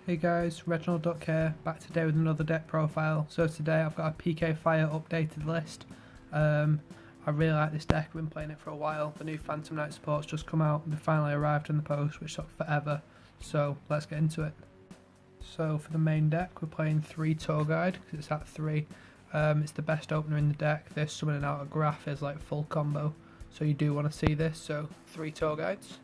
Hey guys, Reginald Duck here, back today with another deck profile. So today I've got a PHRA updated list. I really like this deck, I've been playing it for a while. The new Phantom Knight support's just come out, they finally arrived in the post, which took forever. So let's get into it. So for the main deck, we're playing 3 Tour Guide, because it's at 3. It's the best opener in the deck. This summoning out a graph is like full combo, so you do want to see this. So 3 Tour Guides.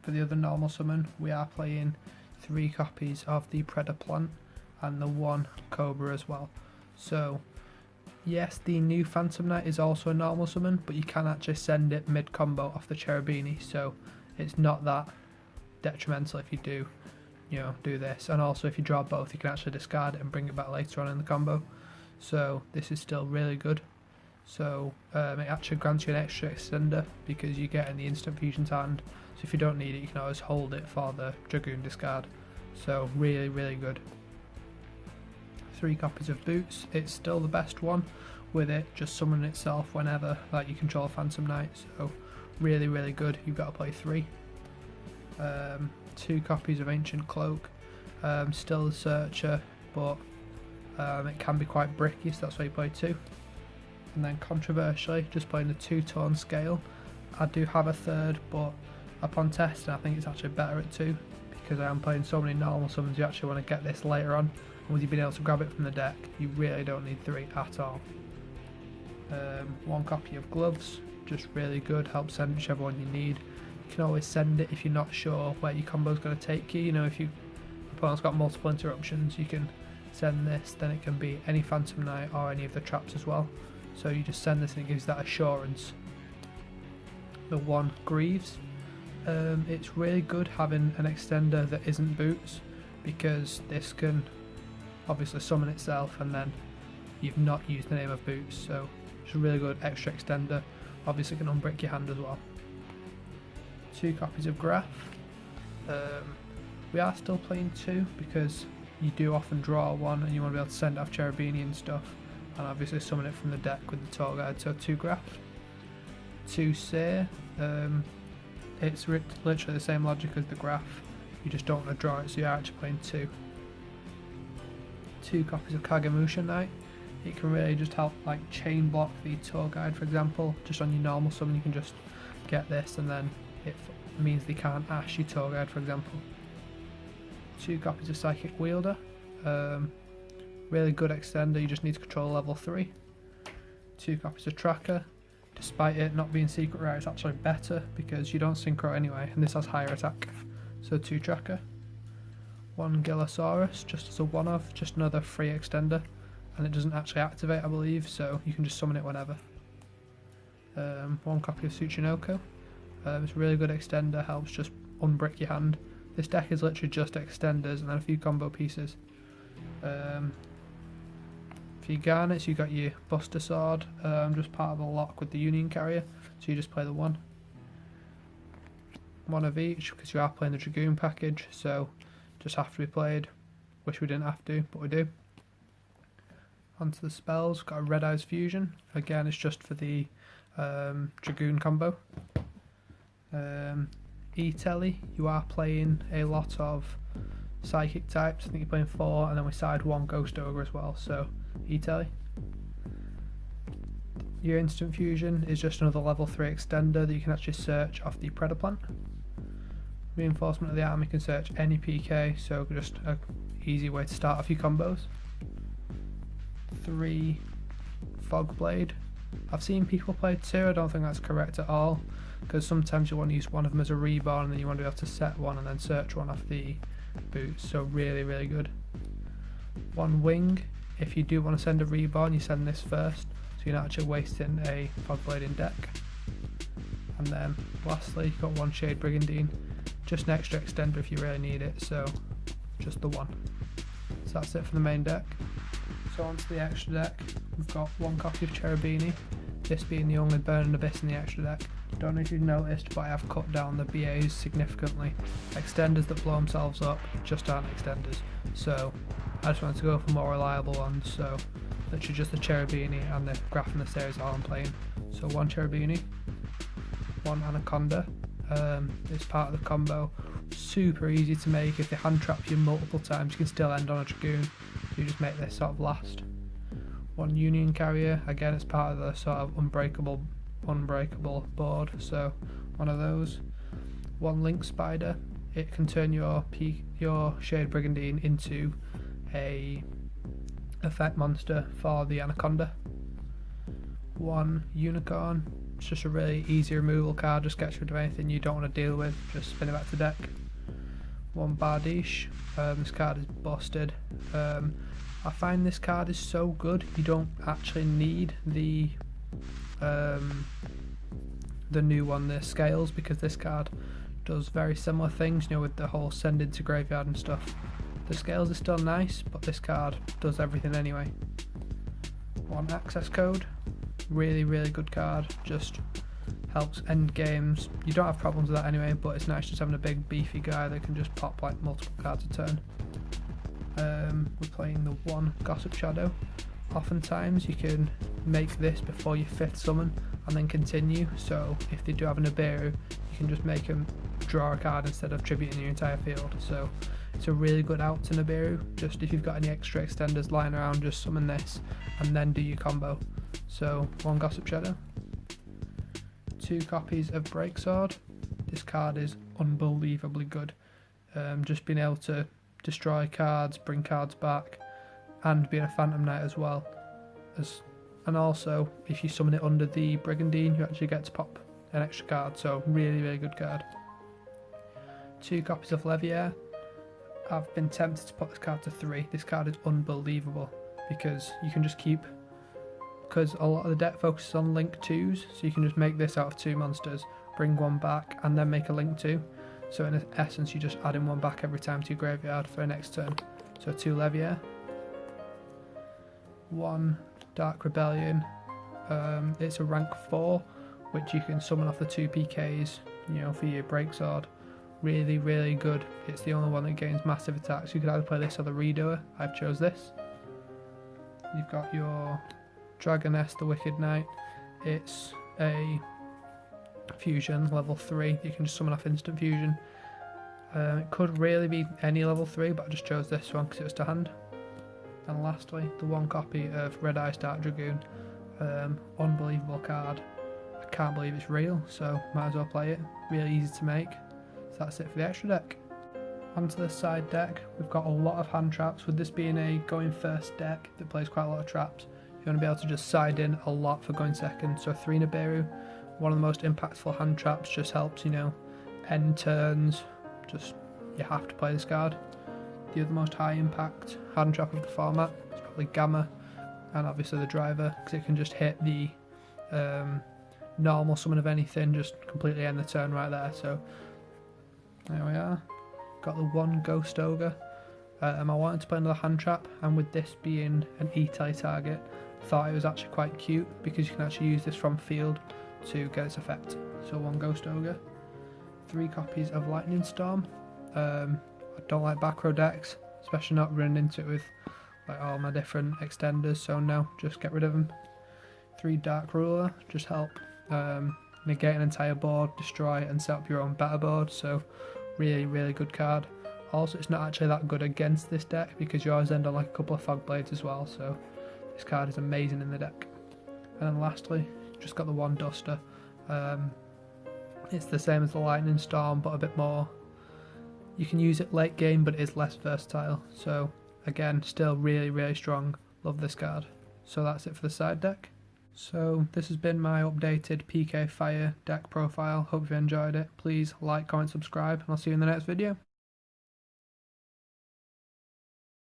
For the other normal summon, we are playing 3 copies of the Predator Plant and the 1 Cobra as well. So yes, the new Phantom Knight is also a normal summon, but you can actually send it mid combo off the Cherubini, so it's not that detrimental if you do this. And also if you draw both, you can actually discard it and bring it back later on in the combo. So this is still really good. So it actually grants you an extra extender because you get in the instant fusion's hand. So if you don't need it, you can always hold it for the Dragoon discard. So really, really good. 3 copies of Boots. It's still the best one with it, just summoning itself whenever like you control Phantom Knight. So really, really good. You've got to play 3. 2 copies of Ancient Cloak. Still the Searcher, but it can be quite bricky, so that's why you play 2. And then controversially, just playing the 2-tone scale. I do have a 3rd, but upon testing I think it's actually better at 2 because I am playing so many normal summons. You actually want to get this later on, and with you being able to grab it from the deck, you really don't need 3 at all. 1 copy of Gloves, just really good, helps send whichever one you need. You can always send it if you're not sure where your combo is going to take you. You know, if your opponent's got multiple interruptions, you can send this, then it can be any Phantom Knight or any of the traps as well. So you just send this and it gives that assurance. The 1 Greaves. It's really good having an extender that isn't Boots, because this can obviously summon itself and then you've not used the name of Boots, so it's a really good extra extender. Obviously can unbrick your hand as well. 2 copies of Graph. We are still playing 2 because you do often draw 1 and you want to be able to send off Cherubini and stuff, and obviously summon it from the deck with the Tour Guide. So 2 Graph. 2 Seer. It's literally the same logic as the Graph, you just don't want to draw it, so you're actually playing 2. 2 copies of Kagemusha Knight. It can really just help like chain block the Tour Guide, for example. Just on your normal summon you can just get this and then it means they can't ash your Tour Guide, for example. 2 copies of Psychic Wielder. Really good extender, you just need to control level 3. 2 copies of Tracker. Despite it not being secret rare, it's actually better because you don't synchro anyway, and this has higher attack. So 2 Tracker. 1 Gilosaurus, just as a one-off, just another free extender, and it doesn't actually activate I believe, so you can just summon it whenever. 1 copy of Tsuchinoko. It's a really good extender, helps just unbrick your hand. This deck is literally just extenders and then a few combo pieces. For your garnets, you got your Buster Sword, just part of the lock with the Union Carrier, so you just play the 1. 1 of each because you are playing the Dragoon package, so just have to be played. Wish we didn't have to, but we do. Onto the spells, got a Red Eyes Fusion, again it's just for the Dragoon combo. E-Telly, you are playing a lot of Psychic types, I think you're playing 4, and then we side 1 Ghost Ogre as well, so E-Telly. Your Instant Fusion is just another level 3 extender that you can actually search off the Predator Plant. Reinforcement of the Army can search any PK, so just an easy way to start off your combos. 3 Fog Blade. I've seen people play 2, I don't think that's correct at all, because sometimes you want to use one of them as a reborn and then you want to be able to set one and then search one off the Boots, so really, really good. 1 Wing. If you do want to send a reborn, you send this first, so you're not actually wasting a Fog Blade in deck. And then lastly, you've got 1 Shade Brigandine, just an extra extender if you really need it, so just the 1. So that's it for the main deck. So onto the extra deck, we've got 1 copy of Cherubini, this being the only Burning Abyss in the extra deck. Don't know if you've noticed, but I have cut down the BAs significantly. Extenders that blow themselves up just aren't extenders, so I just wanted to go for more reliable ones, so literally just the Cherubini and the Graph in the series are all I'm playing. So 1 Cherubini, 1 Anaconda, it's part of the combo super easy to make. If they hand trap you multiple times, you can still end on a Dragoon. So you just make this sort of last. One Union Carrier, again it's part of the sort of unbreakable board, so one of those. One Link Spider, it can turn your Shade Brigandine into a effect monster for the Anaconda. One Unicorn, it's just a really easy removal card, just gets rid of anything you don't want to deal with, just spin it back to deck. One Bardiche, this card is busted. I find this card is so good, you don't actually need the new one, the Scales, because this card does very similar things, you know, with the whole send into graveyard and stuff. The Scales is still nice, but this card does everything anyway. One Access Code, really good card, just helps end games. You don't have problems with that anyway, but it's nice just having a big beefy guy that can just pop like multiple cards a turn. We're playing the one Gossip Shadow. Oftentimes you can make this before your 5th summon and then continue, so if they do have an Nibiru, you can just make them draw a card instead of tributing your entire field. So it's a really good out to Nibiru. Just if you've got any extra extenders lying around, just summon this and then do your combo. So one Gossip Shadow. 2 copies of Breaksword. This card is unbelievably good. Just being able to destroy cards, bring cards back, and being a Phantom Knight as well. And also, if you summon it under the Brigandine, you actually get to pop an extra card, so really good card. 2 copies of Leviair. I've been tempted to put this card to 3. This card is unbelievable because you can just keep, because a lot of the deck focuses on Link 2s, so you can just make this out of 2 monsters, bring one back, and then make a Link 2. So in essence, you're just adding one back every time to your graveyard for the next turn. So 2 Leviair. 1 Dark Rebellion. It's a rank 4, which you can summon off the 2 PKs, you know, for your Breaksword. Really good. It's the only one that gains massive attacks. You could either play this or the Redoer. I've chose this. You've got your Dragoness, the Wicked Knight. It's a fusion, level 3. You can just summon off instant fusion. It could really be any level 3, but I just chose this one because it was to hand. And lastly, the 1 copy of Red Eye Dark Dragoon. Unbelievable card. I can't believe it's real, so might as well play it. Really easy to make. So that's it for the extra deck. Onto the side deck, we've got a lot of hand traps. With this being a going first deck that plays quite a lot of traps, you want to be able to just side in a lot for going second. So 3 Nibiru, one of the most impactful hand traps, just helps, you know, end turns. Just, you have to play this card. The other most high impact hand trap of the format is probably Gamma, and obviously the Driver, because it can just hit the normal summon of anything, just completely end the turn right there. So there we are. Got the 1 Ghost Ogre. I wanted to play another hand trap, and with this being an E-Tele target, I thought it was actually quite cute because you can actually use this from field to get its effect. So 1 Ghost Ogre. 3 copies of Lightning Storm. I don't like back row decks, especially not running into it with like all my different extenders, so no, just get rid of them. 3 Dark Ruler, just help negate an entire board, destroy and set up your own better board, so really good card. Also, it's not actually that good against this deck because you always end on like a couple of Fog Blades as well, so this card is amazing in the deck. And then lastly, just got the 1 Duster. It's the same as the Lightning Storm, but a bit more. You can use it late game, but it is less versatile. So again, still really strong. Love this card. So that's it for the side deck. So this has been my updated PHRA deck profile. Hope you enjoyed it. Please like, comment, subscribe, and I'll see you in the next video.